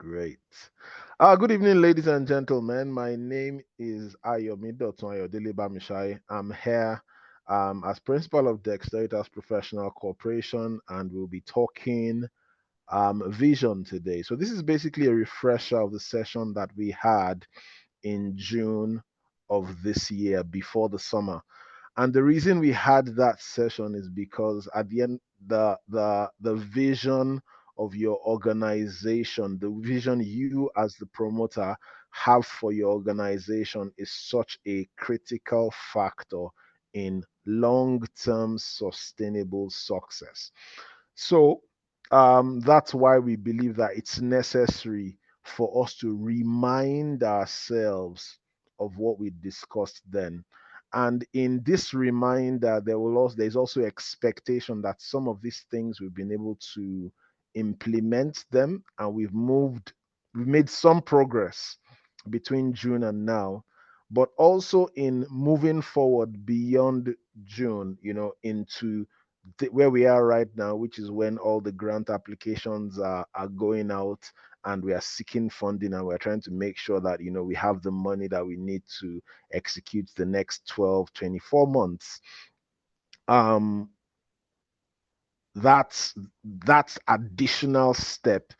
Great. Good evening, ladies and gentlemen. My name is Dotun Ayodele Bamisaiye. I'm here as principal of Dexteritas Professional Corporation, and we'll be talking vision today. So this is basically a refresher of the session that we had in June of this year before the summer. And the reason we had that session is because at the end, the vision of your organization, the vision you as the promoter have for your organization is such a critical factor in long-term sustainable success. So that's why we believe that it's necessary for us to remind ourselves of what we discussed then. And in this reminder, there's also expectation that some of these things we've been able to implement them, and we've made some progress between June and now, but also in moving forward beyond June, into where we are right now, which is when all the grant applications are going out and we are seeking funding, and we're trying to make sure that we have the money that we need to execute the next 12, 24 months. um that's that's additional step,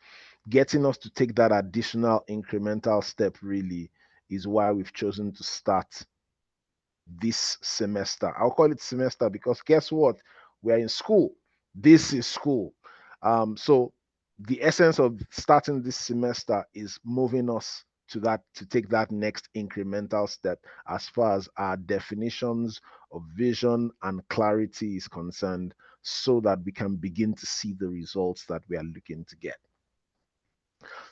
getting us to take that additional incremental step, really is why we've chosen to start this semester. I'll call it semester because guess what? We're in school. This is school. So the essence of starting this semester is moving us to take that next incremental step as far as our definitions of vision and clarity is concerned, so that we can begin to see the results that we are looking to get.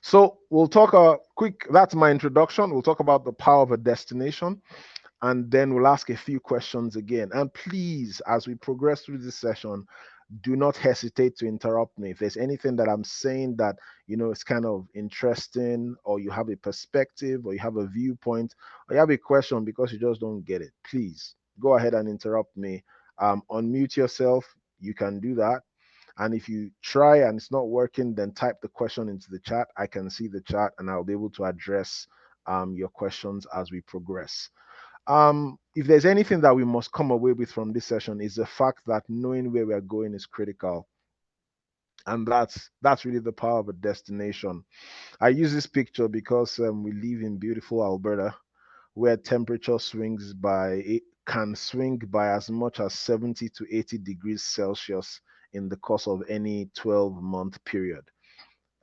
So we'll talk a quick, that's my introduction. We'll talk about the power of a destination, and then we'll ask a few questions again. And please, as we progress through this session, do not hesitate to interrupt me if there's anything that I'm saying that is kind of interesting, or you have a perspective, or you have a viewpoint, or you have a question because you just don't get it. Please go ahead and interrupt me. Unmute yourself. You can do that. And if you try and it's not working, then type the question into the chat. I can see the chat and I'll be able to address your questions as we progress. If there's anything that we must come away with from this session, is the fact that knowing where we're going is critical. And that's really the power of a destination. I use this picture because we live in beautiful Alberta, where temperature can swing by as much as 70 to 80 degrees Celsius in the course of any 12-month period.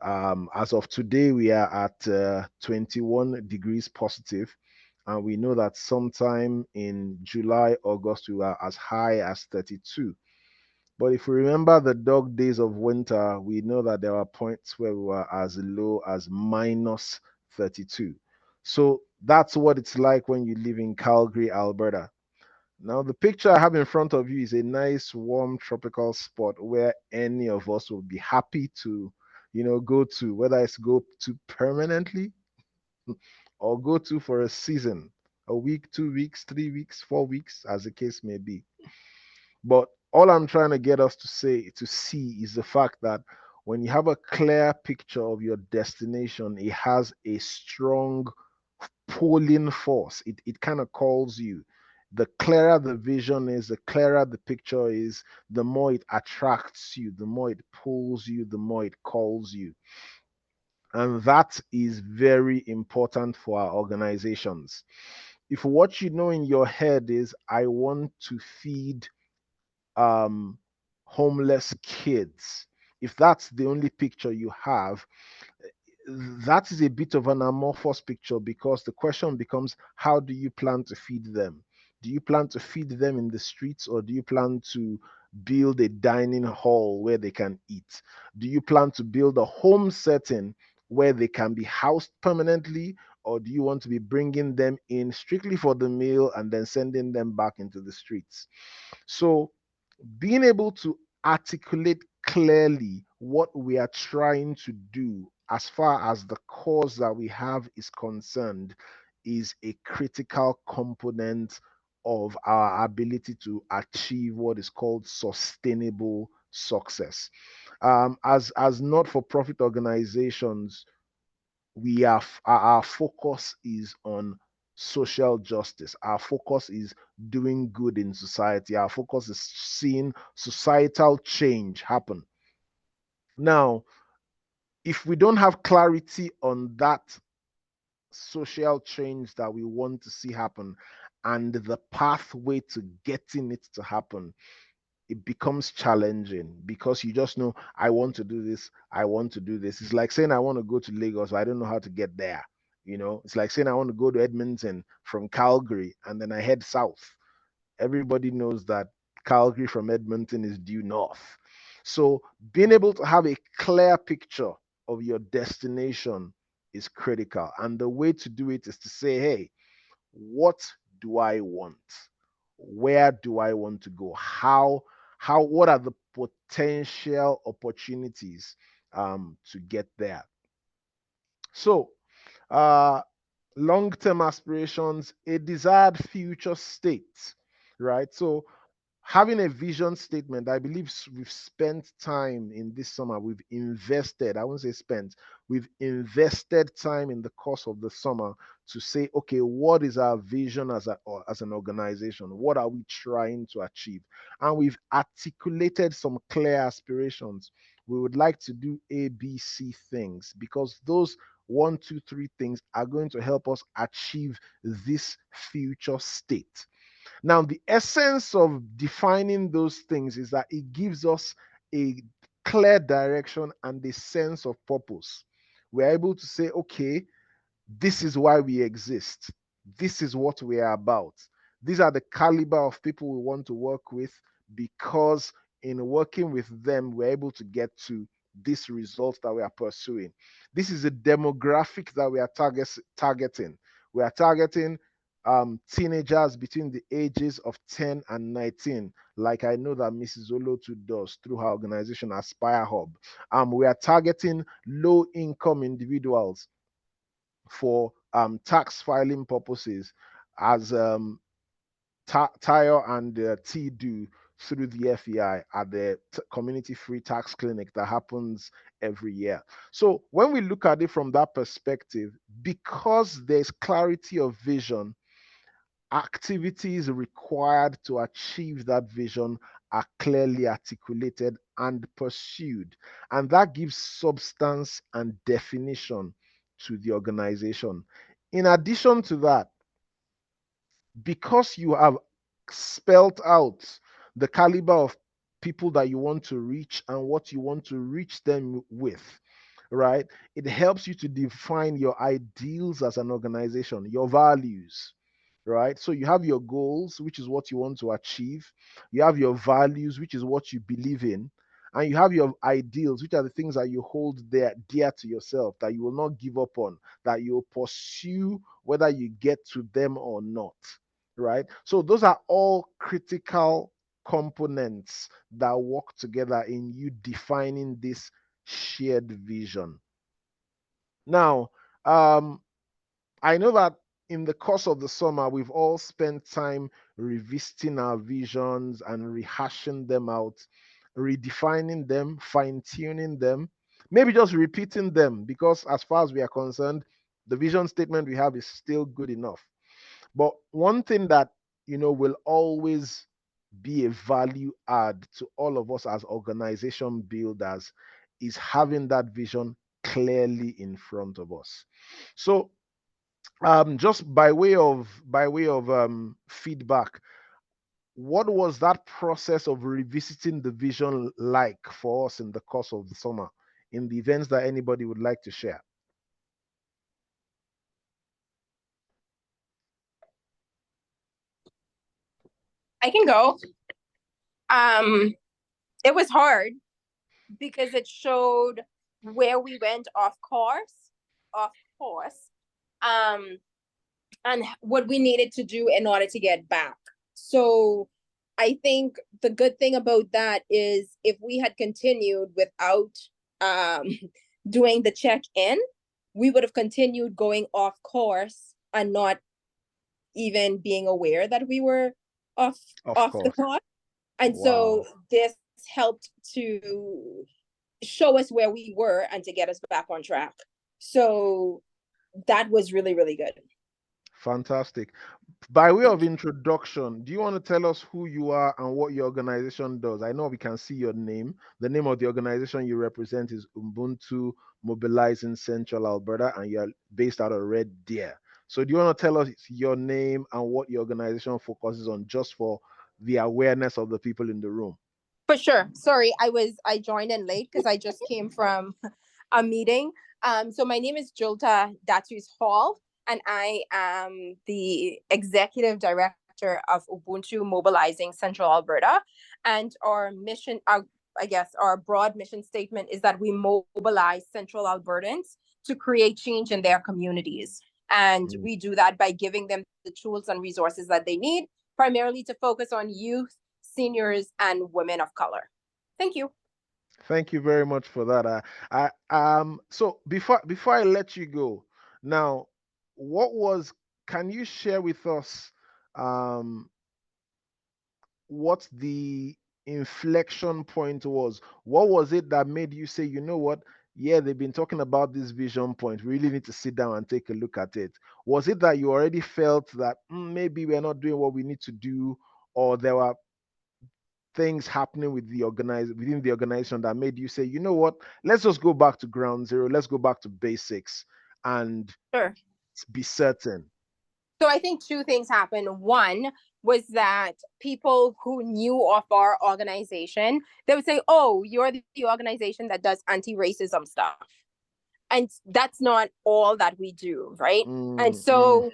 As of today, we are at 21 degrees positive, and we know that sometime in July, August, we were as high as 32. But if we remember the dog days of winter, we know that there are points where we were as low as minus 32. So that's what it's like when you live in Calgary, Alberta. Now, the picture I have in front of you is a nice, warm, tropical spot where any of us will be happy to, go to, whether it's go to permanently or go to for a season, a week, 2 weeks, 3 weeks, 4 weeks, as the case may be. But all I'm trying to get us to see is the fact that when you have a clear picture of your destination, it has a strong pulling force. It kind of calls you. The clearer the vision is, the clearer the picture is, the more it attracts you, the more it pulls you, the more it calls you. And that is very important for our organizations. If what you know in your head is, I want to feed um, homeless kids, if that's the only picture you have, that is a bit of an amorphous picture, because the question becomes, how do you plan to feed them? Do you plan to feed them in the streets, or do you plan to build a dining hall where they can eat? Do you plan to build a home setting where they can be housed permanently, or do you want to be bringing them in strictly for the meal and then sending them back into the streets? So being able to articulate clearly what we are trying to do as far as the cause that we have is concerned is a critical component of our ability to achieve what is called sustainable success. As not-for-profit organizations, our focus is on social justice. Our focus is doing good in society. Our focus is seeing societal change happen. Now, if we don't have clarity on that social change that we want to see happen and the pathway to getting it to happen, it becomes challenging because you just know, I want to do this, I want to do this. It's like saying I want to go to Lagos, but I don't know how to get there. It's like saying I want to go to Edmonton from Calgary and then I head south. Everybody knows that Calgary from Edmonton is due north. So being able to have a clear picture of your destination is critical. And the way to do it is to say, hey, what do I want? Where do I want to go? What are the potential opportunities to get there? So uh long-term aspirations, a desired future state, right? So having a vision statement, I believe we've spent time in this summer. We've invested, I won't say spent, we've invested time in the course of the summer to say, okay, what is our vision as an organization? What are we trying to achieve? And we've articulated some clear aspirations. We would like to do A, B, C things because those 1, 2, 3 things are going to help us achieve this future state. Now, the essence of defining those things is that it gives us a clear direction and a sense of purpose. We're able to say, okay, this is why we exist. This is what we are about. These are the caliber of people we want to work with because in working with them, we're able to get to this result that we are pursuing. This is a demographic that we are targeting. We are targeting teenagers between the ages of 10 and 19, like I know that Mrs. Olotu does through her organization Aspire Hub. We are targeting low income individuals for tax filing purposes, as Tayo and T do through the FEI at the community free tax clinic that happens every year. So when we look at it from that perspective, because there's clarity of vision, activities required to achieve that vision are clearly articulated and pursued. And that gives substance and definition to the organization. In addition to that, because you have spelled out the caliber of people that you want to reach and what you want to reach them with, right? It helps you to define your ideals as an organization, your values, right? So you have your goals, which is what you want to achieve. You have your values, which is what you believe in. And you have your ideals, which are the things that you hold dear to yourself, that you will not give up on, that you'll pursue whether you get to them or not, right? So those are all critical components that work together in you defining this shared vision. Now, I know that in the course of the summer, we've all spent time revisiting our visions and rehashing them out, redefining them, fine tuning them, maybe just repeating them because, as far as we are concerned, the vision statement we have is still good enough. But one thing that will always be a value add to all of us as organization builders is having that vision clearly in front of us. So just by way of feedback, what was that process of revisiting the vision like for us in the course of the summer, in the events that anybody would like to share? I can go. It was hard because it showed where we went off course, um, and what we needed to do in order to get back. So I think the good thing about that is if we had continued without um, doing the check-in, we would have continued going off course and not even being aware that we were off Of off the course. course. And so Wow. this helped to show us where we were and to get us back on track. So that was really, really good. Fantastic. By way of Thank you. introduction, do you want to tell us who you are and what your organization does? I know we can see your name. The name of the organization you represent is Ubuntu Mobilizing Central Alberta, and you're based out of Red Deer. So, do you want to tell us your name and what your organization focuses on, just for the awareness of the people in the room? For sure. Sorry, I joined in late because I just came from a meeting. So my name is Julta Datus Hall, and I am the executive director of Ubuntu Mobilizing Central Alberta. And our mission, I guess, our broad mission statement is that we mobilize Central Albertans to create change in their communities. And Mm. we do that by giving them the tools and resources that they need, primarily to focus on youth, seniors, and women of color. Thank you. Thank you very much for that. So before I let you go, now, what was? Can you share with us um, what the inflection point was? What was it that made you say, you know what? Yeah, they've been talking about this vision point. We really need to sit down and take a look at it. Was it that you already felt that maybe we're not doing what we need to do, or there were things happening within the organization that made you say, you know what, let's just go back to ground zero, let's go back to basics and Sure. be certain? So I think two things happened. One was that people who knew of our organization, they would say, "Oh, you're the organization that does anti-racism stuff," and that's not all that we do, right? And Mm, mm, so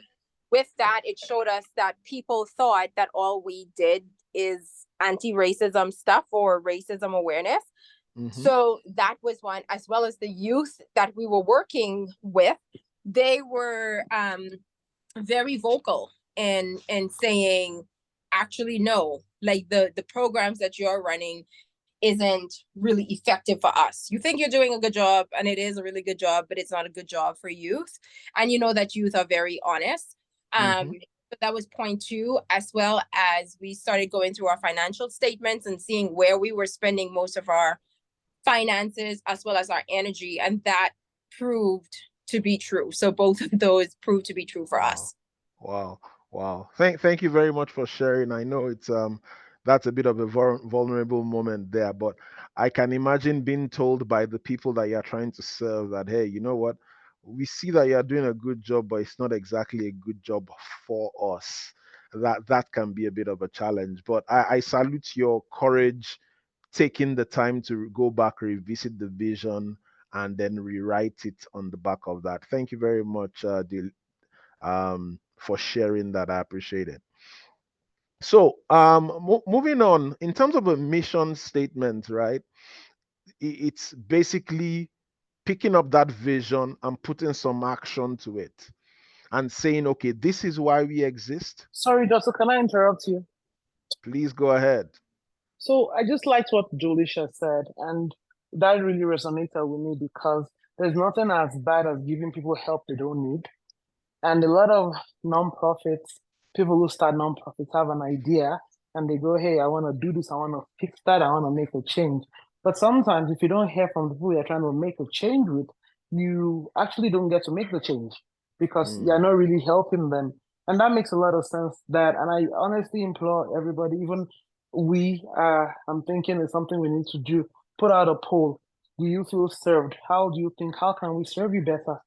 with that, it showed us that people thought that all we did is anti-racism stuff or racism awareness. mm-hmm, So that was one, as well as the youth that we were working with. They were very vocal in saying, actually, no, like the programs that you're running isn't really effective for us. You think you're doing a good job, and it is a really good job, but it's not a good job for youth. And you know that youth are very honest. mm-hmm. But that was point two, as well as we started going through our financial statements and seeing where we were spending most of our finances as well as our energy. And that proved to be true. So both of those proved to be true for Wow. us. Wow. Wow. Thank you very much for sharing. I know it's that's a bit of a vulnerable moment there, but I can imagine being told by the people that you're trying to serve that, hey, you know what? We see that you're doing a good job, but it's not exactly a good job for us. That can be a bit of a challenge. But I salute your courage, taking the time to go back, revisit the vision, and then rewrite it on the back of that. Thank you very much, for sharing that. I appreciate it. So, moving on, in terms of a mission statement, right? It's basically picking up that vision and putting some action to it and saying, okay, this is why we exist. Sorry, Doctor, can I interrupt you? Please go ahead. So I just liked what Julisha said, and that really resonated with me because there's nothing as bad as giving people help they don't need. And a lot of nonprofits, people who start nonprofits have an idea and they go, hey, I want to do this, I want to fix that, I want to make a change. But sometimes if you don't hear from the people you're trying to make a change with, you actually don't get to make the change because Mm, you're not really helping them. And that makes a lot of sense that, and I honestly implore everybody, even I'm thinking it's something we need to do, put out a poll. Do you feel served? How do you think, how can we serve you better?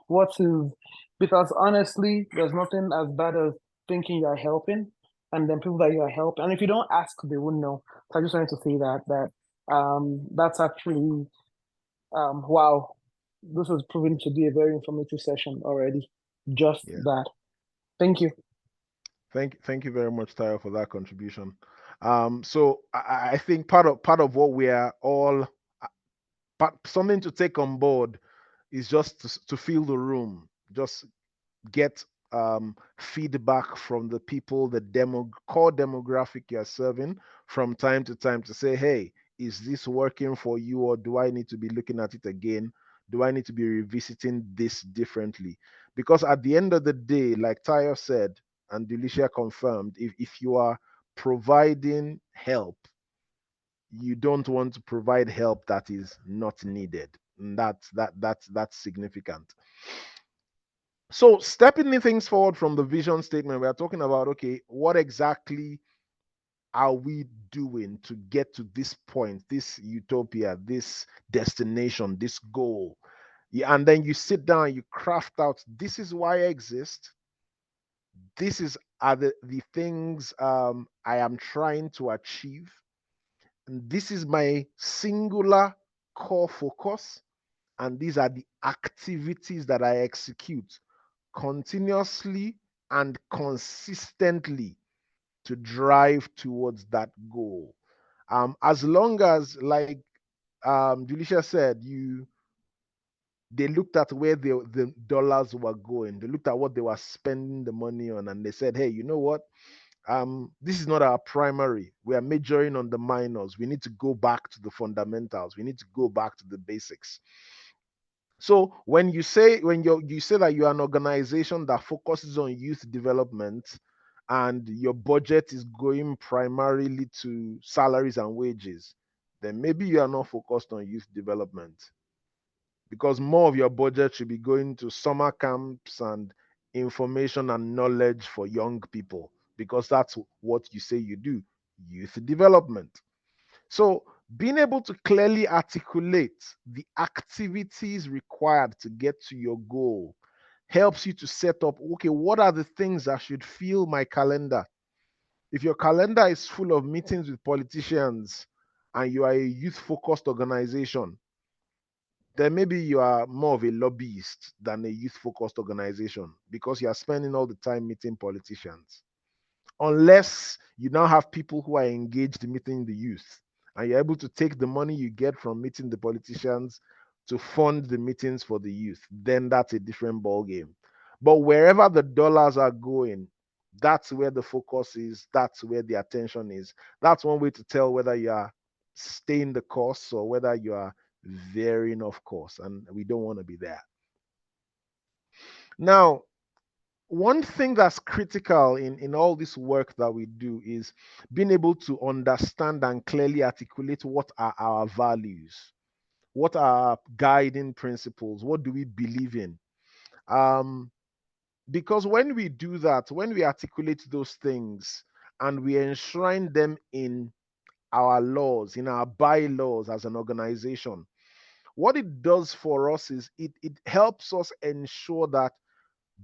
What is, because honestly, there's nothing as bad as thinking you're helping and then people that you're helping. And if you don't ask, they wouldn't know. So I just wanted to say that's actually wow. This has proven to be a very informative session already. Just yeah. that. Thank you. Thank you very much, Tayo, for that contribution. So I think part of what we are all, something to take on board is just to fill the room, just get feedback from the people, the core demographic you're serving from time to time to say, hey, is this working for you, or do I need to be looking at it again? Do I need to be revisiting this differently? Because at the end of the day, like Tayo said, and Delicia confirmed, if you are providing help, you don't want to provide help that is not needed. And that's significant. So stepping things forward from the vision statement, we are talking about, okay, what exactly are we doing to get to this point, this utopia, this destination, this goal? Yeah, and then you sit down, you craft out, this is why I exist. This is are the things I am trying to achieve. And this is my singular core focus. And these are the activities that I execute continuously and consistently to drive towards that goal. As long as, like Julicia said, they looked at where the dollars were going, they looked at what they were spending the money on, and they said, hey, you know what? This is not our primary. We are majoring on the minors. We need to go back to the fundamentals. We need to go back to the basics. So when you say that you are an organization that focuses on youth development and your budget is going primarily to salaries and wages, then maybe you are not focused on youth development, because more of your budget should be going to summer camps and information and knowledge for young people, because that's what you say you do, youth development. So, being able to clearly articulate the activities required to get to your goal helps you to set up, okay, what are the things that should fill my calendar? If your calendar is full of meetings with politicians and you are a youth focused organization, then maybe you are more of a lobbyist than a youth focused organization, because you are spending all the time meeting politicians. Unless you now have people who are engaged meeting the youth, and you're able to take the money you get from meeting the politicians to fund the meetings for the youth, then that's a different ball game. But wherever the dollars are going, that's where the focus is, that's where the attention is. That's one way to tell whether you are staying the course or whether you are veering off course, and we don't want to be there. Now, one thing that's critical in all this work that we do is being able to understand and clearly articulate what are our values, what are our guiding principles, what do we believe in. um because when we do that, when we articulate those things and we enshrine them in our laws, in our bylaws as an organization, what it does for us is it helps us ensure that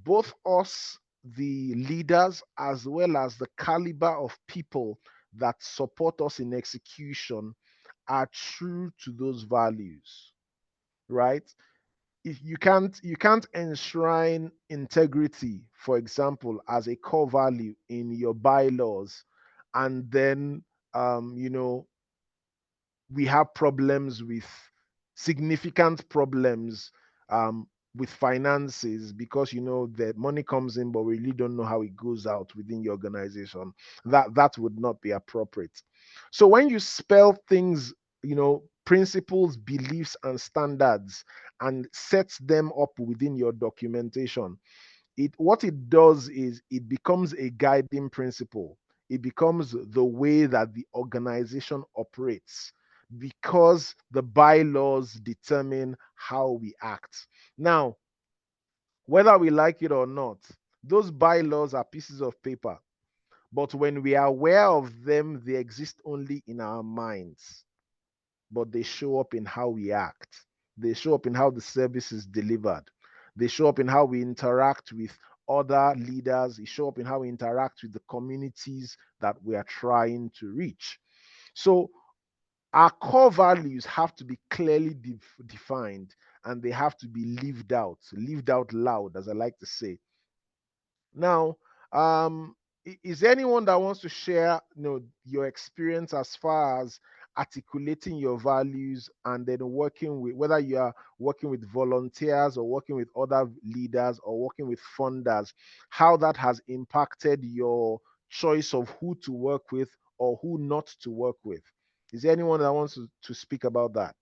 both us, the leaders, as well as the caliber of people that support us in execution, are true to those values, right? If you can't enshrine integrity, for example, as a core value in your bylaws, and then you know we have problems with significant problems with finances, because the money comes in but we really don't know how it goes out within your organization. That would not be appropriate. So when you spell things, principles, beliefs, and standards, and sets them up within your documentation, what it does is it becomes a guiding principle. It becomes the way that the organization operates, because the bylaws determine how we act. Now, whether we like it or not, those bylaws are pieces of paper, but when we are aware of them, they exist only in our minds, but they show up in how we act. They show up in how the service is delivered. They show up in how we interact with other leaders. They show up in how we interact with the communities that we are trying to reach. So our core values have to be clearly defined, and they have to be lived out loud, as I like to say. Now, is there anyone that wants to share, your experience as far as articulating your values and then working with, whether you are working with volunteers or working with other leaders or working with funders, how that has impacted your choice of who to work with or who not to work with? Is there anyone that wants to speak about that?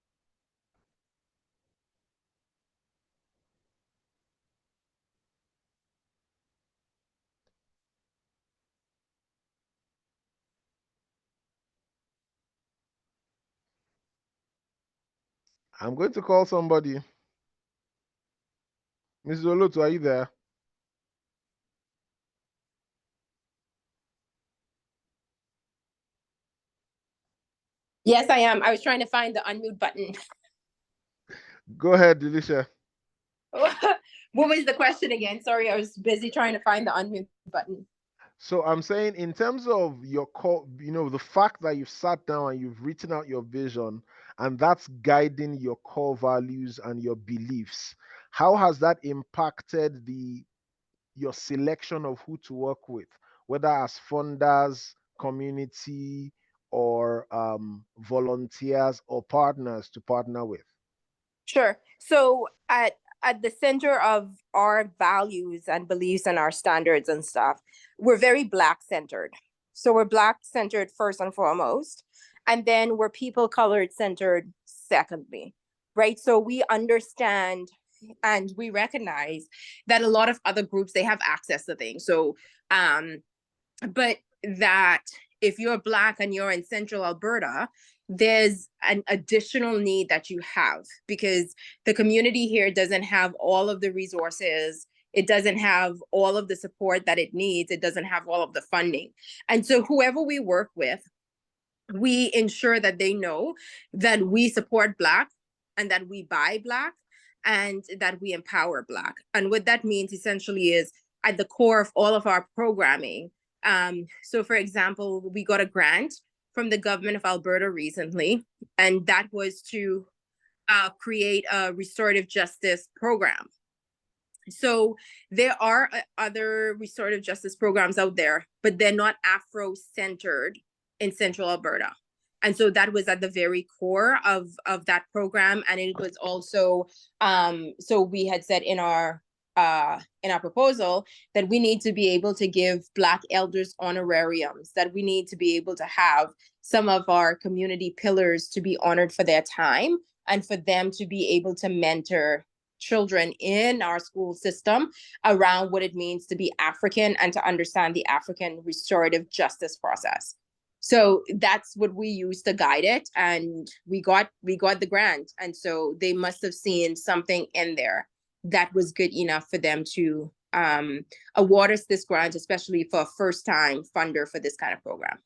I'm going to call somebody. Mrs. Olotu, are you there? Yes, I am. I was trying to find the unmute button. Go ahead, Delisha. What was the question again? Sorry, I was busy trying to find the unmute button. So I'm saying, in terms of your core, the fact that you've sat down and you've written out your vision, and that's guiding your core values and your beliefs, how has that impacted your selection of who to work with, whether as funders, community, or volunteers or partners to partner with? Sure. So at the center of our values and beliefs and our standards and stuff, we're very Black centered. So we're Black centered first and foremost, and then we're people colored centered secondly, right? So we understand and we recognize that a lot of other groups, they have access to things. So but that if you're Black and you're in central Alberta, there's an additional need that you have, because the community here doesn't have all of the resources. It doesn't have all of the support that it needs. It doesn't have all of the funding. And so whoever we work with, we ensure that they know that we support Black and that we buy Black and that we empower Black. And what that means essentially is at the core of all of our programming. So for example, we got a grant from the government of Alberta recently, and that was to create a restorative justice program. So there are other restorative justice programs out there, but they're not Afro-centered in central Alberta. And so that was at the very core of that program. And it was also, so we had said in our proposal that we need to be able to give Black elders honorariums, that we need to be able to have some of our community pillars to be honored for their time and for them to be able to mentor children in our school system around what it means to be African and to understand the African restorative justice process. So that's what we used to guide it, and we got the grant. And so they must have seen something in there that was good enough for them to award us this grant, especially for a first-time funder for this kind of program.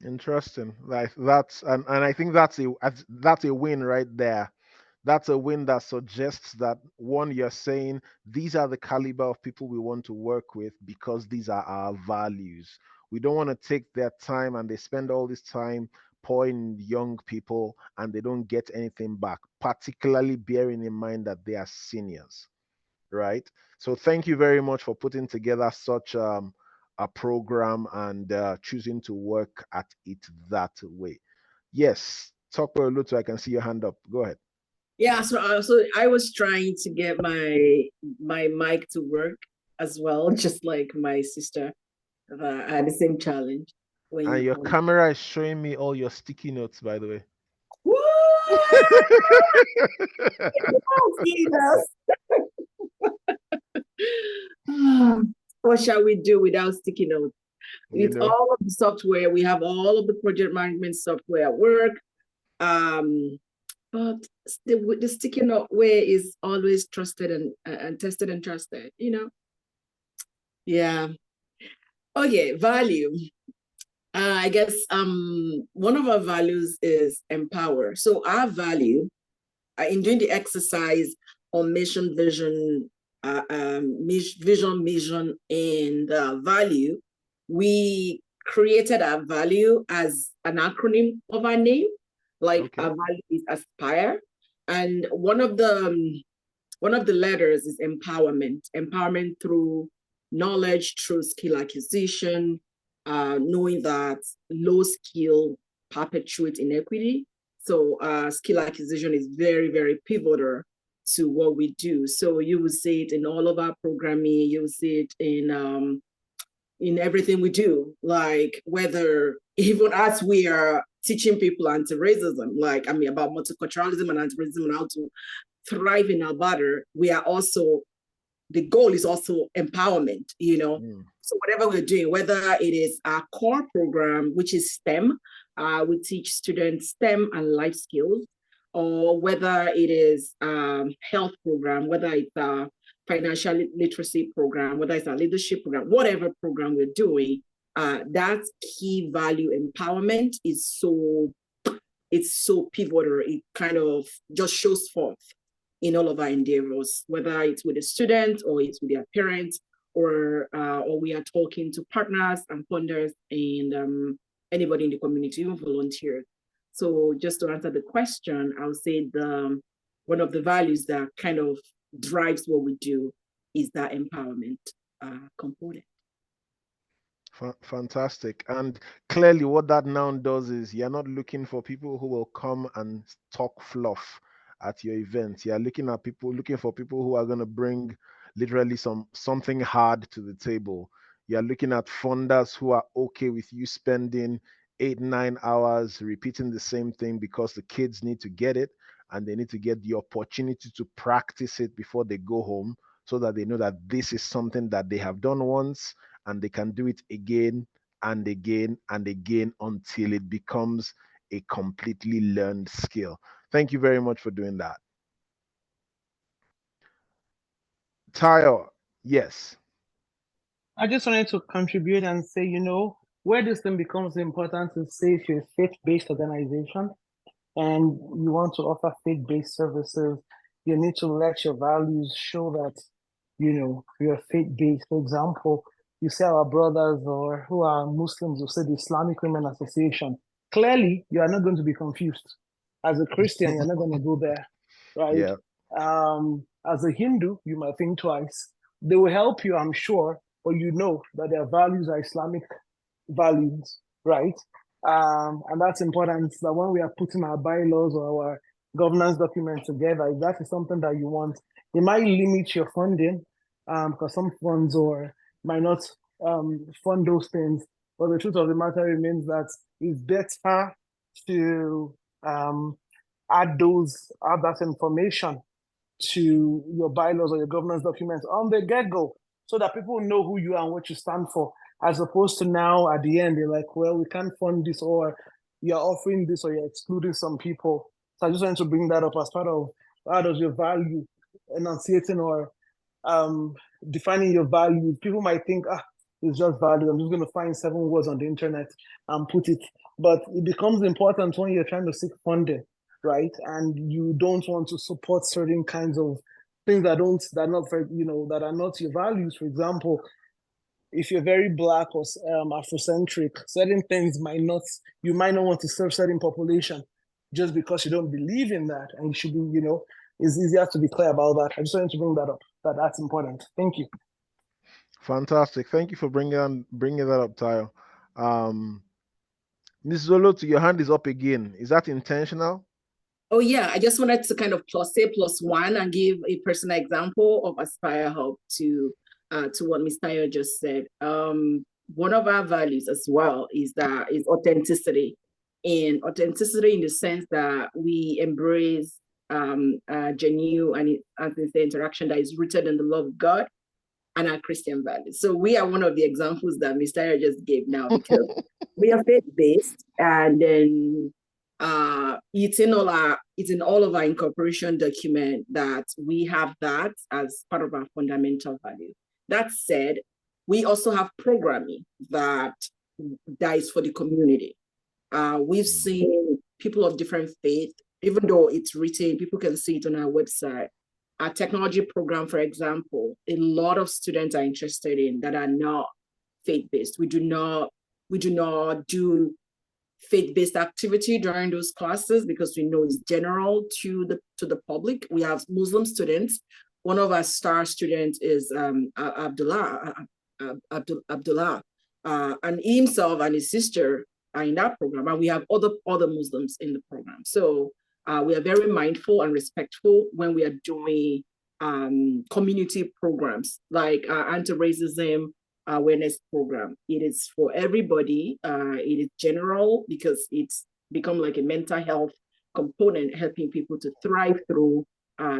Interesting. Like that's and I think that's a win right there. That's a win that suggests that, one, you're saying these are the caliber of people we want to work with because these are our values. We don't want to take their time and they spend all this time pouring young people and they don't get anything back, particularly bearing in mind that they are seniors, right? So thank you very much for putting together such a program and choosing to work at it that way. Yes, Tokwe Olutu, I can see your hand up. Go ahead. Yeah, so I was trying to get my mic to work as well, just like my sister. I had the same challenge. And your camera is showing me all your sticky notes, by the way. What shall we do without sticky notes? With all of the software, we have all of the project management software at work. But the sticky note way is always trusted and tested and trusted, Yeah. Okay, value. I guess one of our values is empower. So our value in doing the exercise on mission, vision, mission, and value, we created our value as an acronym of our name. Like our value is aspire, and one of the letters is empowerment through knowledge, through skill acquisition, knowing that low skill perpetuates inequity. So skill acquisition is very, very pivotal to what we do. So you will see it in all of our programming. You will see it in everything we do, like whether even as we are teaching people anti-racism, about multiculturalism and anti-racism and how to thrive in Alberta, we are also, the goal is also empowerment, So whatever we're doing, whether it is our core program, which is STEM, we teach students STEM and life skills, or whether it is health program, whether it's a financial literacy program, whether it's a leadership program, whatever program we're doing, that key value empowerment is so pivotal. It kind of just shows forth in all of our endeavors, whether it's with a student or it's with their parents, or we are talking to partners and funders and anybody in the community, even volunteers. So just to answer the question, I would say one of the values that kind of drives what we do is that empowerment component. Fantastic. And clearly what that now does is you're not looking for people who will come and talk fluff at your event. You're looking for people who are going to bring literally something hard to the table. You're looking at funders who are okay with you spending 8-9 hours repeating the same thing because the kids need to get it, and they need to get the opportunity to practice it before they go home, so that they know that this is something that they have done once and they can do it again and again and again until it becomes a completely learned skill. Thank you very much for doing that. Tayo, yes. I just wanted to contribute and say, where this thing becomes important is, say, if you're a faith-based organization and you want to offer faith-based services, you need to let your values show that, you're faith-based. For example, you say our brothers or who are Muslims, you say the Islamic Women Association. Clearly, you are not going to be confused. As a Christian, you're not going to go there, right? Yeah. As a Hindu, you might think twice. They will help you, I'm sure, but you know that their values are Islamic values, right? And that's important, that when we are putting our bylaws or our governance document together, if that is something that you want, it might limit your funding, because some funds might not fund those things. But the truth of the matter remains that it's better to add that information to your bylaws or your governance documents on the get-go, so that people know who you are and what you stand for, as opposed to now at the end, they're like, well, we can't fund this, or you're offering this, or you're excluding some people. So I just wanted to bring that up as part of how does your value enunciating or defining your value. People might think, it's just value. I'm just going to find 7 words on the internet and put it. But it becomes important when you're trying to seek funding, right? And you don't want to support certain kinds of things that are not your values. For example, if you're very Black or Afrocentric, certain things you might not want to serve certain population just because you don't believe in that. And you should be, it's easier to be clear about that. I just wanted to bring that up, that's important. Thank you. Fantastic. Thank you for bringing that up, Tayo. Ms. Zolotu, your hand is up again. Is that intentional? Oh yeah, I just wanted to kind of say +1 and give a personal example of Aspire Hub to what Ms. Tayo just said. One of our values as well is authenticity, and authenticity in the sense that we embrace genuine and sincere interaction that is rooted in the love of God and our Christian values. So we are one of the examples that Ms. Tayo just gave now, because we are faith-based, and then it's in all of our incorporation document that we have that as part of our fundamental value. That said, we also have programming that is for the community. We've seen people of different faith, even though it's written, people can see it on our website. Our technology program, for example, a lot of students are interested in that are not faith-based. We do not do faith-based activity during those classes because we know it's general to the public. We have Muslim students. One of our star students is Abdullah, and himself and his sister are in that program, and we have other Muslims in the program. So we are very mindful and respectful when we are doing community programs like anti-racism awareness program. It is for everybody. It is general because it's become like a mental health component, helping people to thrive through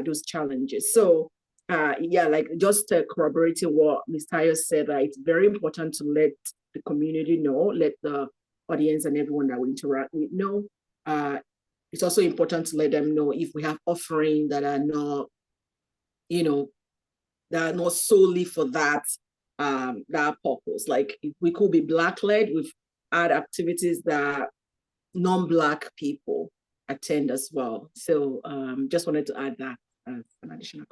those challenges. So like just corroborating what Ms. Tayo said, it's very important to let the community know, let the audience and everyone that we interact with know it's also important to let them know if we have offerings that are not, that are not solely for that purpose. Like if we could be Black-led, we've had activities that non-Black people attend as well. So just wanted to add that as an additional.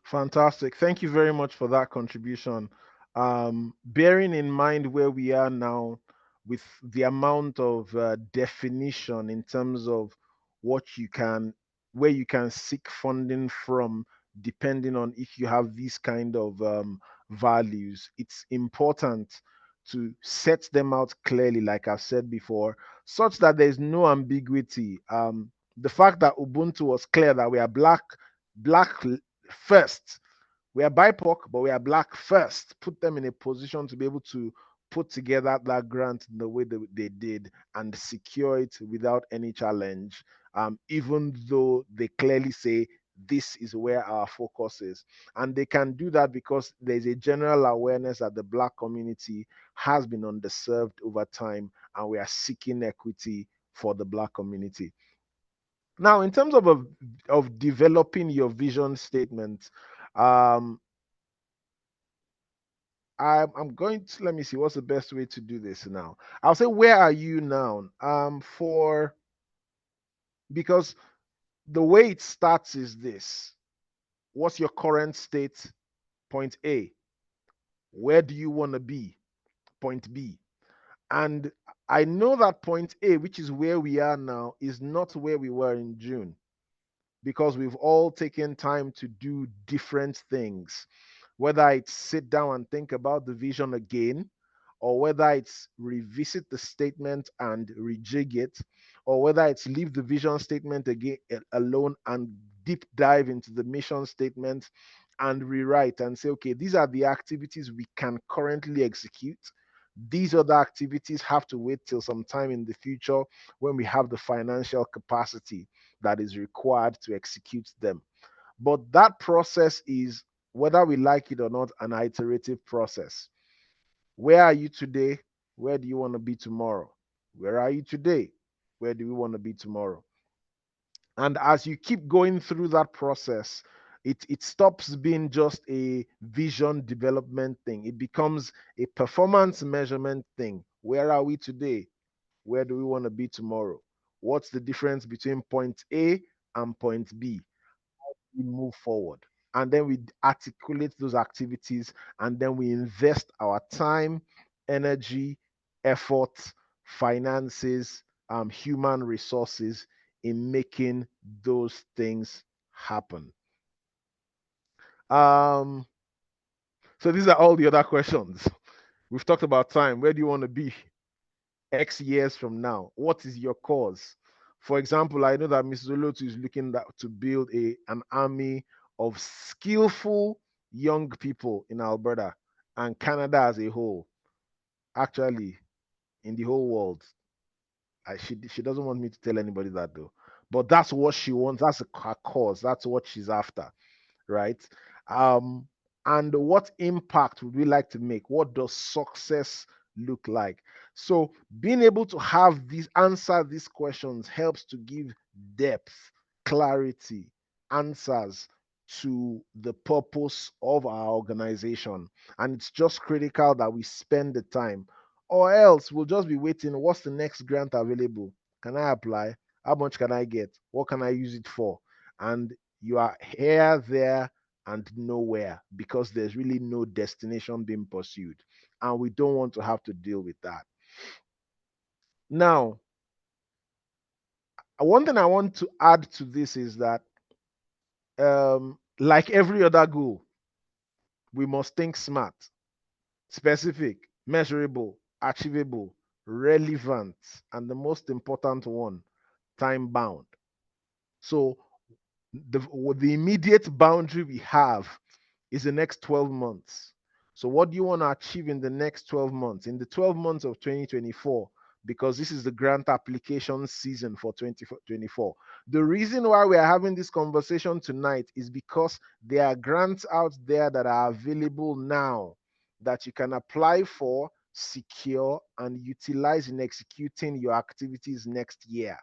Fantastic. Thank you very much for that contribution. Bearing in mind where we are now with the amount of definition in terms of what you can, where you can seek funding from, depending on if you have these kind of values, it's important to set them out clearly, like I've said before, such that there's no ambiguity. The fact that Ubuntu was clear that we are black first. We are BIPOC, but we are Black first. Put them in a position to be able to put together that grant in the way that they did and secure it without any challenge, even though they clearly say this is where our focus is. And they can do that because there's a general awareness that the Black community has been underserved over time, and we are seeking equity for the Black community. Now, in terms of developing your vision statement, um, I'm going to, let me see what's the best way to do this now. I'll say, where are you now? Because the way it starts is this: what's your current state? Point A. Where do you want to be? Point B. And I know that point A, which is where we are now, is not where we were in June, because we've all taken time to do different things, whether it's sit down and think about the vision again, or whether it's revisit the statement and rejig it, or whether it's leave the vision statement again alone and deep dive into the mission statement and rewrite and say, okay, these are the activities we can currently execute. These other activities have to wait till some time in the future when we have the financial capacity that is required to execute them. But that process is, whether we like it or not, an iterative process. Where are you today? Where do you want to be tomorrow? Where are you today? Where do we want to be tomorrow? And as you keep going through that process, it stops being just a vision development thing. It becomes a performance measurement thing. Where are we today? Where do we want to be tomorrow? What's the difference between point A and point B? We move forward, and then we articulate those activities, and then we invest our time, energy, effort, finances, human resources in making those things happen. um so these are all the other questions. We've talked about time. Where do you want to be X years from now? What is your cause? For example, I know that Mrs. Olotu is looking to build an army of skillful young people in Alberta and Canada as a whole. Actually, in the whole world. She doesn't want me to tell anybody that though. But that's what she wants. That's her cause. That's what she's after, right? Um, and what impact would we like to make? What does success look like? So being able to have answer these questions helps to give depth, clarity, answers to the purpose of our organization. And it's just critical that we spend the time, or else we'll just be waiting. What's the next grant available? Can I apply? How much can I get? What can I use it for? And you are here, there, and nowhere, because there's really no destination being pursued. And we don't want to have to deal with that. Now, one thing I want to add to this is that, like every other goal, we must think smart, specific, measurable, achievable, relevant, and the most important one, time bound. So the immediate boundary we have is the next 12 months. So what do you want to achieve in the next 12 months? In the 12 months of 2024, because this is the grant application season for 2024. The reason why we are having this conversation tonight is because there are grants out there that are available now that you can apply for, secure, and utilize in executing your activities next year.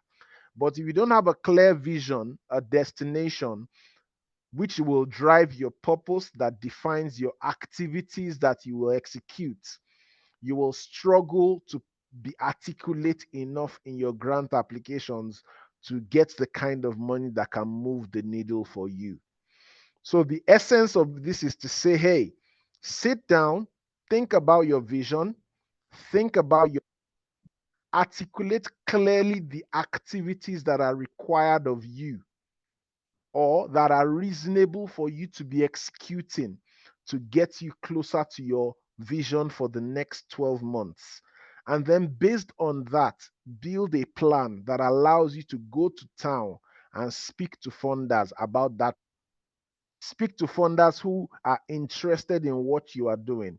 But if you don't have a clear vision, a destination, which will drive your purpose, that defines your activities that you will execute, you will struggle to be articulate enough in your grant applications to get the kind of money that can move the needle for you. So the essence of this is to say, hey, sit down, think about your vision, think about your, articulate clearly the activities that are required of you or that are reasonable for you to be executing to get you closer to your vision for the next 12 months. And then, based on that, build a plan that allows you to go to town and speak to funders about that. Speak to funders who are interested in what you are doing.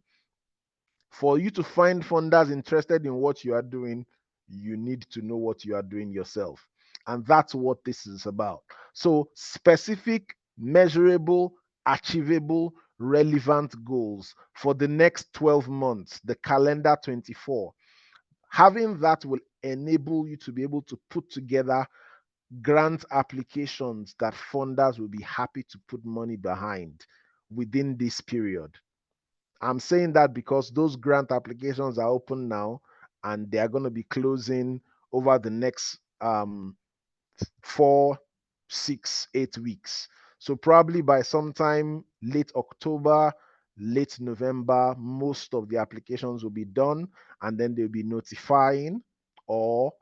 For you to find funders interested in what you are doing, you need to know what you are doing yourself. And that's what this is about. So, specific, measurable, achievable, relevant goals for the next 12 months, the calendar 24. Having that will enable you to be able to put together grant applications that funders will be happy to put money behind within this period. I'm saying that because those grant applications are open now and they are going to be closing over the next 4, 6, 8 weeks. So probably by sometime late October, late November, most of the applications will be done, and then they'll be notifying or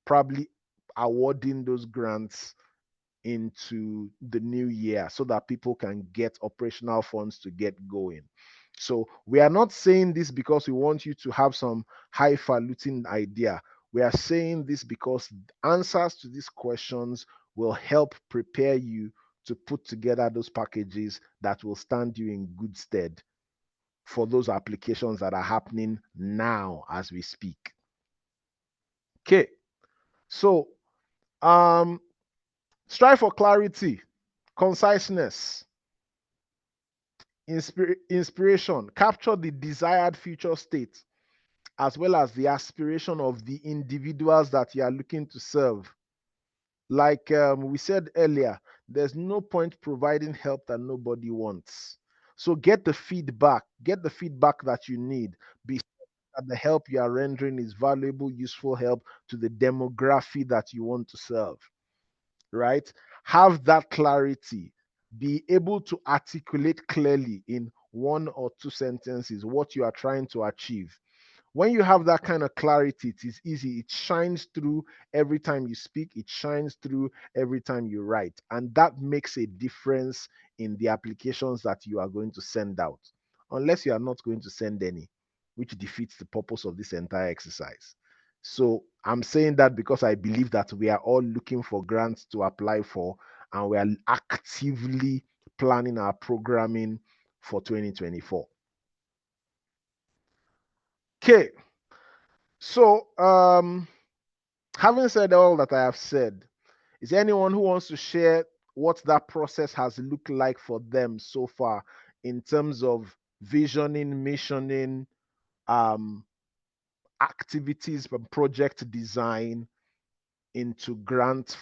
probably awarding those grants into the new year so that people can get operational funds to get going. So we are not saying this because we want you to have some highfalutin idea. We are saying this because answers to these questions will help prepare you to put together those packages that will stand you in good stead for those applications that are happening now as we speak. Okay. So strive for clarity, conciseness, inspiration. Capture the desired future state as well as the aspiration of the individuals that you are looking to serve. Like we said earlier, there's no point providing help that nobody wants. So get the feedback that you need. Be sure that the help you are rendering is valuable, useful help to the demography that you want to serve. Right? Have that clarity. Be able to articulate clearly in 1 or 2 sentences what you are trying to achieve. When you have that kind of clarity, it is easy. It shines through every time you speak, it shines through every time you write. And that makes a difference in the applications that you are going to send out, unless you are not going to send any, which defeats the purpose of this entire exercise. So I'm saying that because I believe that we are all looking for grants to apply for, and we are actively planning our programming for 2024. Okay. So, having said all that I have said, is there anyone who wants to share what that process has looked like for them so far in terms of visioning, missioning, activities from project design into grant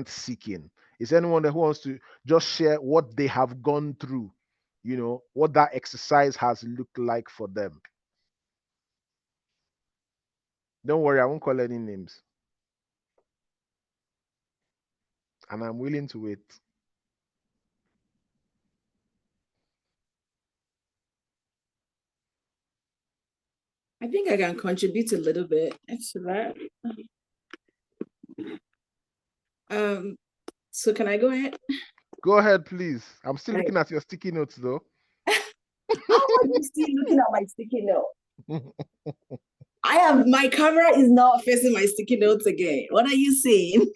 seeking? Is anyone who wants to just share what they have gone through, what that exercise has looked like for them? Don't worry, I won't call any names. And I'm willing to wait. I think I can contribute a little bit to that. So can I go ahead? Go ahead, please. I'm still looking at your sticky notes, though. How are you still looking at my sticky note? My camera is not facing my sticky notes again. What are you saying?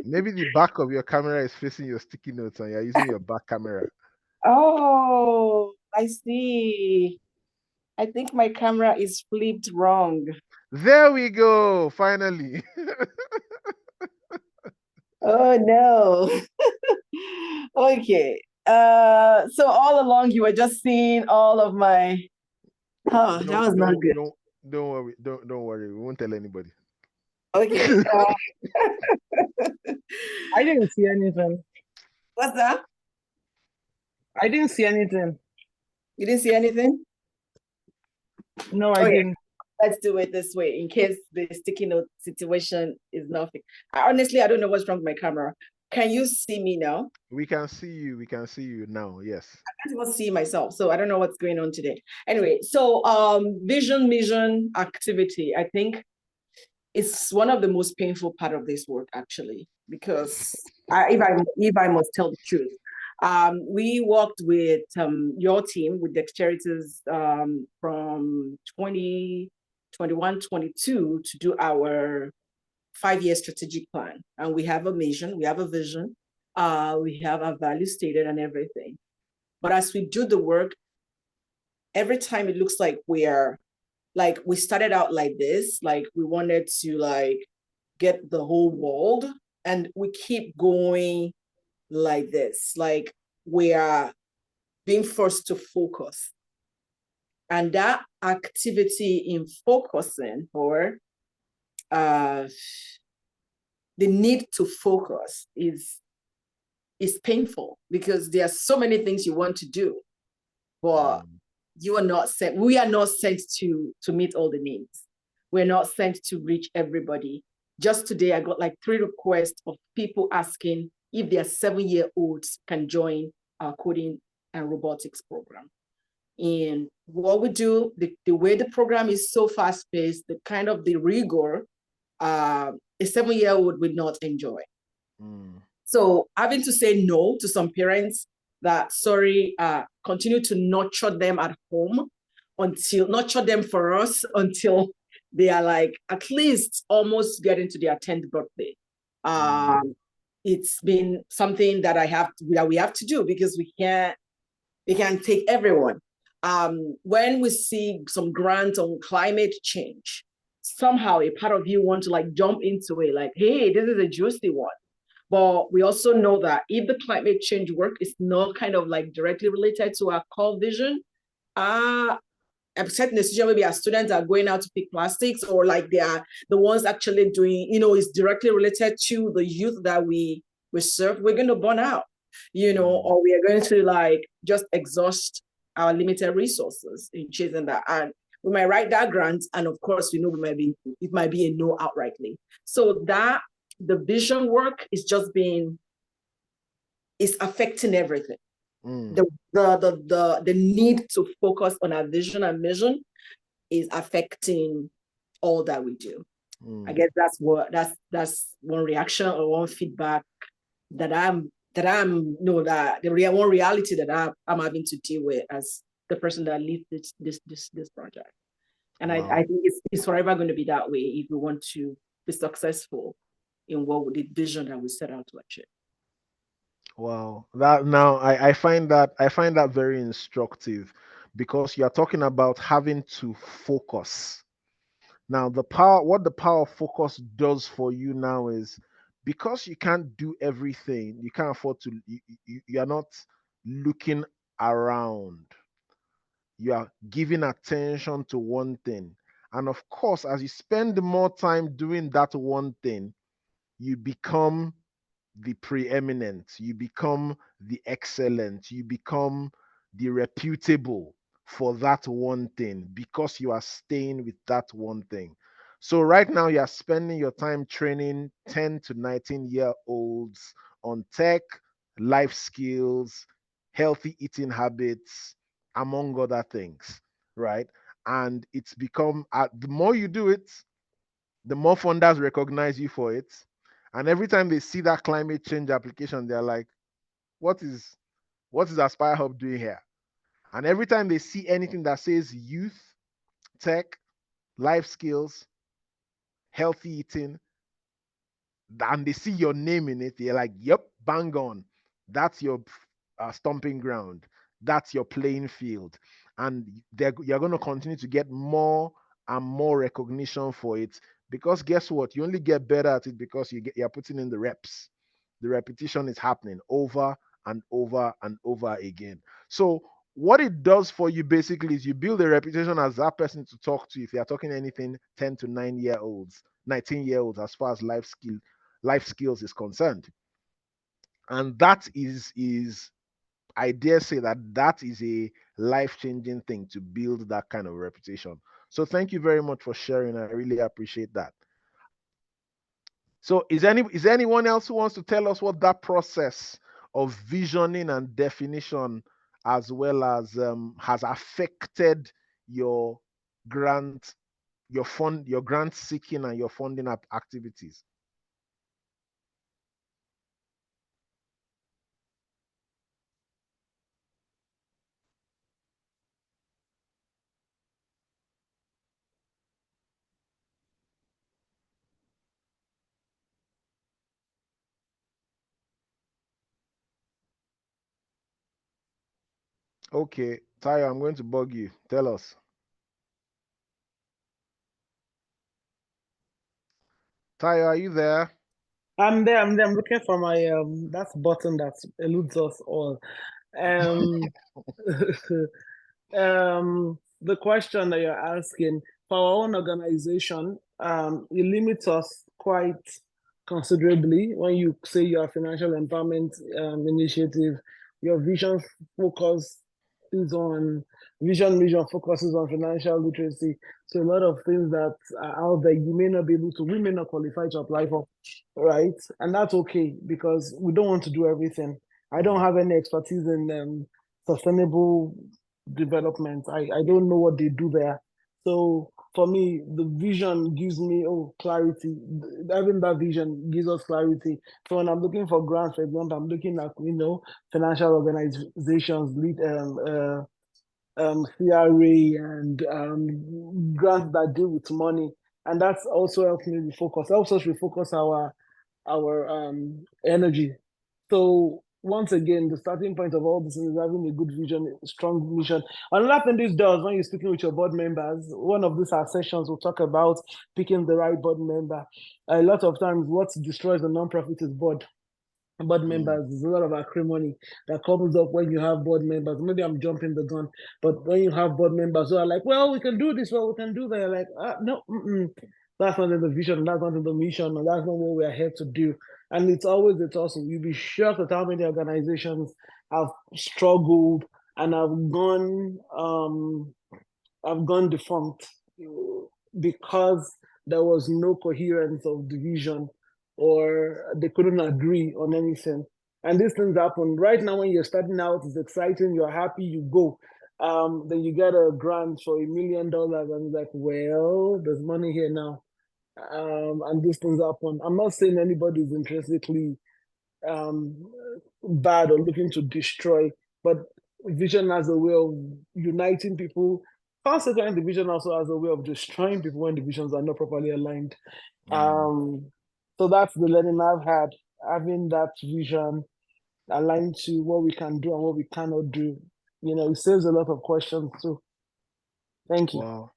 Maybe the back of your camera is facing your sticky notes and you're using your back camera. Oh, I see. I think my camera is flipped wrong. There we go, finally. Oh no. Okay. So all along you were just seeing all of my that was not good. Don't worry. Don't worry. We won't tell anybody. Okay. I didn't see anything. What's that? I didn't see anything. You didn't see anything? No, I Okay, didn't. let's do it this way in case the sticky note situation is nothing. Honestly, I don't know what's wrong with my camera. Can you see me now? We can see you. We can see you now. Yes. I can't even see myself, so I don't know what's going on today. Anyway, so vision, mission, activity. I think it's one of the most painful part of this work, actually, because if I must tell the truth, we worked with your team with Dexteritas from 2021, 22 to do our 5-year strategic plan, and we have a mission, we have a vision, we have our value stated and everything. But as we do the work, every time it looks like we started out like this, like we wanted to get the whole world, and we keep going like this, like we are being forced to focus. And that activity in focusing, or the need to focus is painful, because there are so many things you want to do, but we are not sent to meet all the needs. We're not sent to reach everybody. Just today, I got like 3 requests of people asking if their 7-year-olds can join our coding and robotics program. And what we do, the way the program is so fast-paced, the kind of the rigor, a 7-year-old would not enjoy. So having to say no to some parents that, sorry, continue to nurture them at home nurture them for us until they are like at least almost getting to their 10th birthday. It's been something that we have to do, because we can't take everyone. When we see some grant on climate change, somehow a part of you want to like jump into it, like, hey, this is a juicy one. But we also know that if the climate change work is not kind of like directly related to our core vision, except in the situation maybe our students are going out to pick plastics, or like they are the ones actually doing, is directly related to the youth that we serve, we're going to burn out, or we are going to like just exhaust our limited resources in chasing that. And we might write that grant, and of course, it might be a no outrightly. So that the vision work is just it's affecting everything. The need to focus on our vision and mission is affecting all that we do. I guess that's one reaction or one feedback that the one reality that I'm having to deal with as the person that leads this project. And wow. I think it's forever going to be that way if we want to be successful in the vision that we set out to achieve. Wow, that now I find that very instructive, because you are talking about having to focus. Now, what the power of focus does for you now is, because you can't do everything, you can't afford to. You are not looking around. You are giving attention to one thing, and of course, as you spend more time doing that one thing, you become the preeminent, you become the excellent, you become the reputable for that one thing, because you are staying with that one thing. So right now you are spending your time training 10 to 19-year olds on tech, life skills, healthy eating habits, among other things, right? And it's become, the more you do it, the more funders recognize you for it. And every time they see that climate change application, they're like, what is Aspire Hub doing here? And every time they see anything that says youth, tech, life skills, healthy eating, and they see your name in it, they're like, yep, bang on. That's your stomping ground. That's your playing field. And you're going to continue to get more and more recognition for it, because guess what? You only get better at it because you're putting in the reps. The repetition is happening over and over and over again. So what it does for you basically is you build a reputation as that person to talk to if you're talking anything 10 to 9-year olds. 19-year-olds as far as life skills is concerned. And that is I dare say that is a life-changing thing to build that kind of reputation. So thank you very much for sharing. I really appreciate that. So is there anyone else who wants to tell us what that process of visioning and definition, as well as has affected your grant, your grant seeking and your funding activities? Okay, Tayo, I'm going to bug you. Tell us. Tayo, are you there? I'm there. I'm there. I'm looking for my that's button that eludes us all. Um, the question that you're asking for our own organization, it limits us quite considerably when you say your financial empowerment initiative. Your vision focus is on vision focuses on financial literacy. So a lot of things that are out there you may not be able to, we may not qualify to apply for, right? And that's okay because we don't want to do everything. I don't have any expertise in sustainable development. I don't know what they do there. So for me, the vision gives me clarity. Having that vision gives us clarity. So when I'm looking for grants, for example, I'm looking at financial organizations, lead CRA and grants that deal with money, and that's also helps me refocus. Helps us refocus our energy. So once again, the starting point of all this is having a good vision, a strong mission. Another thing this does when you're speaking with your board members, one of these our sessions will talk about picking the right board member. A lot of times, what destroys a nonprofit is board members. There's a lot of acrimony that comes up when you have board members. Maybe I'm jumping the gun, but when you have board members who are like, well, we can do this, well, we can do that. You're like, no, that's not in the vision, that's not in the mission, and that's not what we're here to do. And it's always a tussle. You'll be shocked at how many organizations have struggled and have gone defunct because there was no coherence of the vision or they couldn't agree on anything. And these things happen. Right now, when you're starting out, it's exciting, you're happy, you go. Then you get a grant for $1 million, and you're like, well, there's money here now. And these things happen. I'm not saying anybody is intrinsically um, bad or looking to destroy, but vision has a way of uniting people. Consequently, the vision also has a way of destroying people when the visions are not properly aligned. So that's the learning I've had, having that vision aligned to what we can do and what we cannot do. It saves a lot of questions too. Thank you. Wow.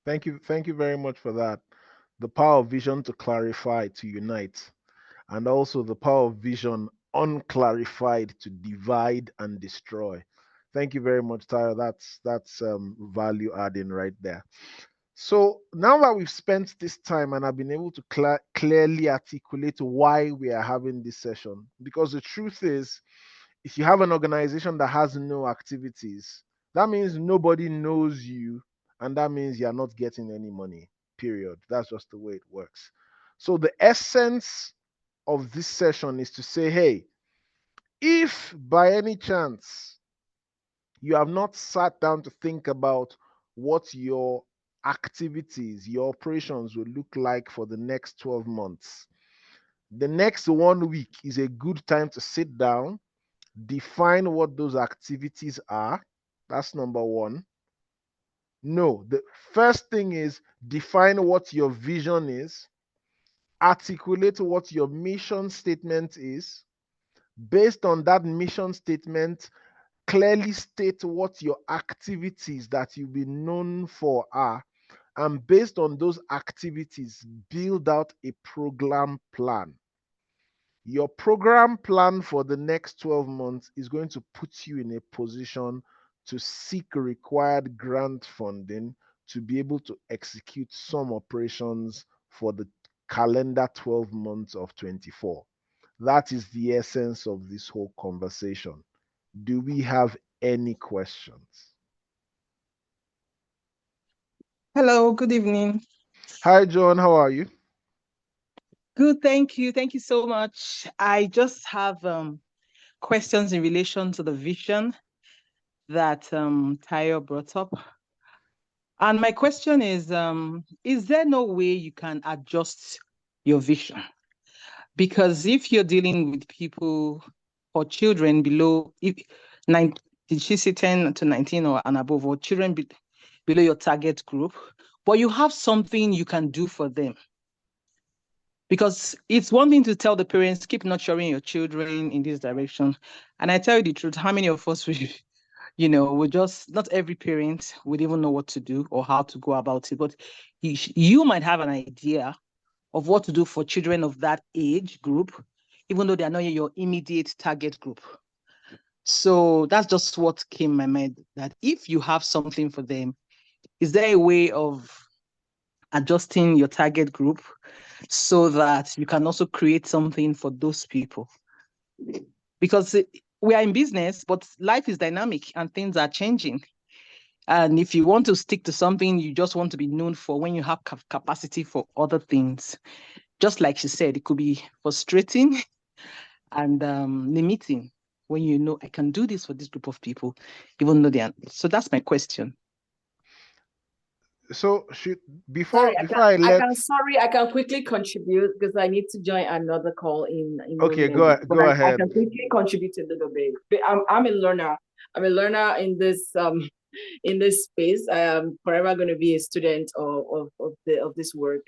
Thank you very much for that. The power of vision to clarify, to unite, and also the power of vision unclarified to divide and destroy. Thank you very much, Tyler. That's value adding right there. So now that we've spent this time and I've been able to clearly articulate why we are having this session, because the truth is, if you have an organization that has no activities, that means nobody knows you, and that means you're not getting any money, period. That's just the way it works. So the essence of this session is to say, hey, if by any chance you have not sat down to think about what your activities, your operations will look like for the next 12 months, the next 1 week is a good time to sit down, define what those activities are. That's number one. No, the first thing is define what your vision is, articulate what your mission statement is. Based on that mission statement, clearly state what your activities that you'll be known for are. And based on those activities, build out a program plan. Your program plan for the next 12 months is going to put you in a position to seek required grant funding to be able to execute some operations for the calendar 12 months of 24. That is the essence of this whole conversation. Do we have any questions? Hello, good evening. Hi, John. How are you? Good, thank you. Thank you so much. I just have questions in relation to the vision that Tayo brought up. And my question is there no way you can adjust your vision? Because if you're dealing with people or children below, did she say 10 to 19 or and above, or children below your target group, but you have something you can do for them? Because it's one thing to tell the parents, keep nurturing your children in this direction. And I tell you the truth, how many of us, not every parent would even know what to do or how to go about it. But you might have an idea of what to do for children of that age group, even though they are not your immediate target group. So that's just what came to my mind, that if you have something for them, is there a way of adjusting your target group so that you can also create something for those people? Because we are in business, but life is dynamic and things are changing. And if you want to stick to something you just want to be known for, when you have capacity for other things, just like she said, it could be frustrating and limiting when you know I can do this for this group of people, even though they are. So that's my question. So before I can quickly contribute because I need to join another call in okay, go ahead. I can quickly contribute a little bit. I'm a learner. I'm a learner in this space. I am forever going to be a student of this work.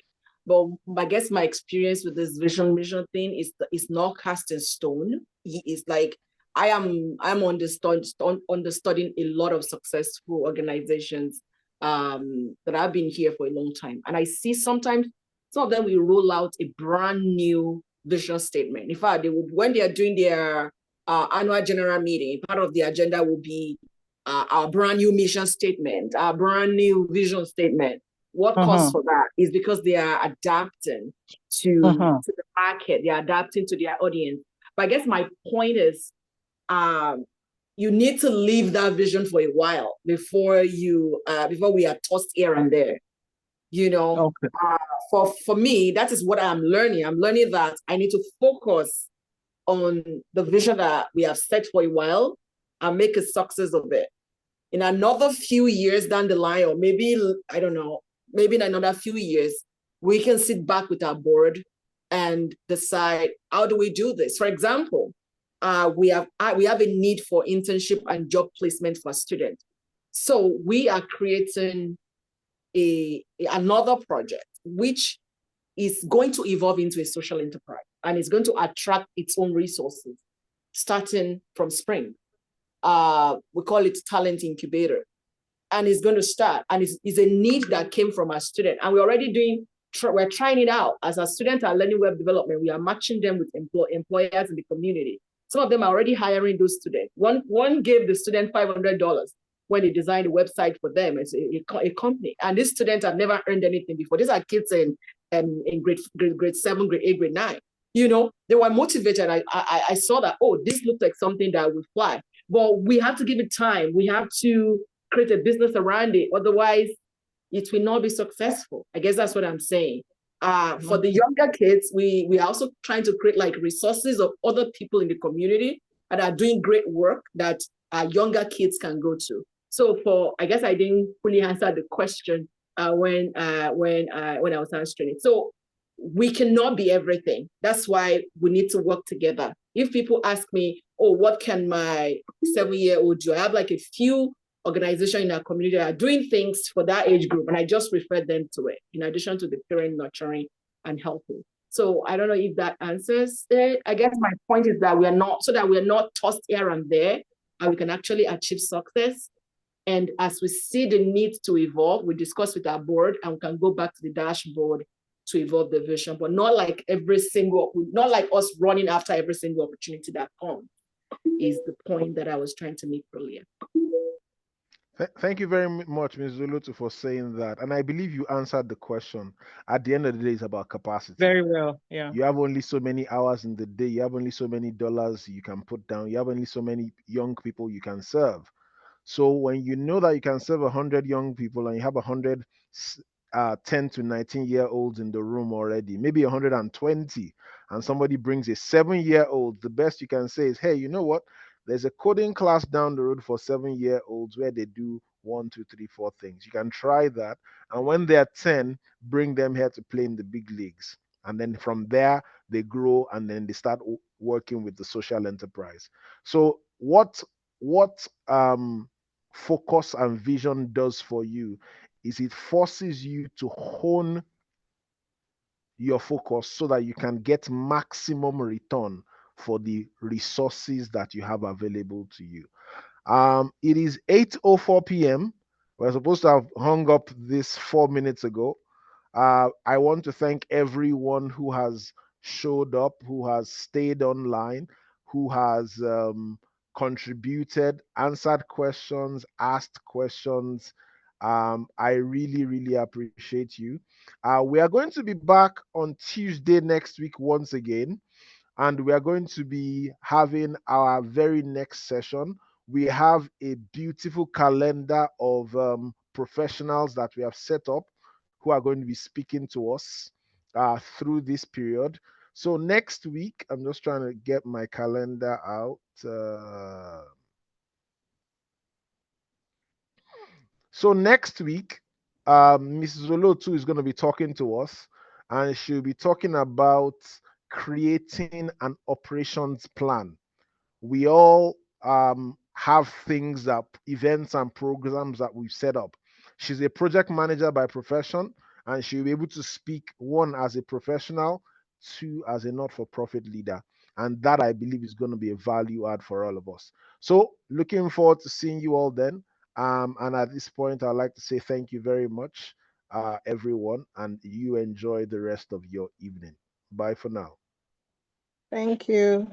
But I guess my experience with this vision mission thing is not cast in stone. It's like I'm understudying a lot of successful organizations that have been here for a long time. And I see sometimes some of them will roll out a brand new vision statement. In fact, when they are doing their annual general meeting, part of the agenda will be our brand new mission statement, our brand new vision statement. What calls for that is because they are adapting to the market, they are adapting to their audience. But I guess my point is, you need to leave that vision for a while before we are tossed here and there. Okay. For me, that is what I'm learning. I'm learning that I need to focus on the vision that we have set for a while and make a success of it. In another few years down the line, or maybe, I don't know, maybe in another few years, we can sit back with our board and decide, how do we do this? For example, we have a need for internship and job placement for students. So we are creating another project, which is going to evolve into a social enterprise, and it's going to attract its own resources starting from spring. We call it Talent Incubator. And it's going to start, and it's a need that came from our student. And we're already we're trying it out. As our students are learning web development, we are matching them with employers in the community. Some of them are already hiring those students. One gave the student $500 when they designed a website for them. It's a company. And these students have never earned anything before. These are kids in grade 7, grade 8, grade 9. They were motivated. I saw that, this looked like something that would fly. But we have to give it time. We have to create a business around it. Otherwise, it will not be successful. I guess that's what I'm saying. For the younger kids, we are also trying to create like resources of other people in the community that are doing great work that younger kids can go to. So I guess I didn't fully answer the question when I was answering it. So we cannot be everything. That's why we need to work together. If people ask me, what can my 7-year-old do? I have like a few organizations in our community that are doing things for that age group, and I just refer them to it, in addition to the parent nurturing and helping. So I don't know if that answers it. I guess my point is that we're not tossed here and there, and we can actually achieve success. And as we see the need to evolve, we discuss with our board, and we can go back to the dashboard to evolve the vision, but not like us running after every single opportunity that comes, is the point that I was trying to make earlier. Thank you very much, Ms. Zulutu, for saying that. And I believe you answered the question. At the end of the day, it's about capacity. Very well. Yeah. You have only so many hours in the day. You have only so many dollars you can put down. You have only so many young people you can serve. So when you know that you can serve 100 young people and you have 100 10 to 19-year olds in the room already, maybe 120, and somebody brings a 7-year old, the best you can say is, hey, you know what? There's a coding class down the road for 7-year olds where they do one, two, three, four things. You can try that. And when they're 10, bring them here to play in the big leagues. And then from there, they grow and then they start working with the social enterprise. So what focus and vision does for you is it forces you to hone your focus so that you can get maximum return for the resources that you have available to you. It is 8:04 p.m. We're supposed to have hung up this 4 minutes ago. I want to thank everyone who has showed up, who has stayed online, who has contributed, answered questions, asked questions. I really, really appreciate you. We are going to be back on Tuesday next week once again, and we are going to be having our very next session. We have a beautiful calendar of professionals that we have set up who are going to be speaking to us through this period. So next week, I'm just trying to get my calendar out. So next week, Mrs. Olotu is going to be talking to us, and she'll be talking about creating an operations plan. We all have things that events and programs that we've set up. She's a project manager by profession, and she'll be able to speak one as a professional, two as a not-for-profit leader. And that I believe is going to be a value add for all of us. So looking forward to seeing you all then. And at this point, I'd like to say thank you very much, everyone, and you enjoy the rest of your evening. Bye for now. Thank you.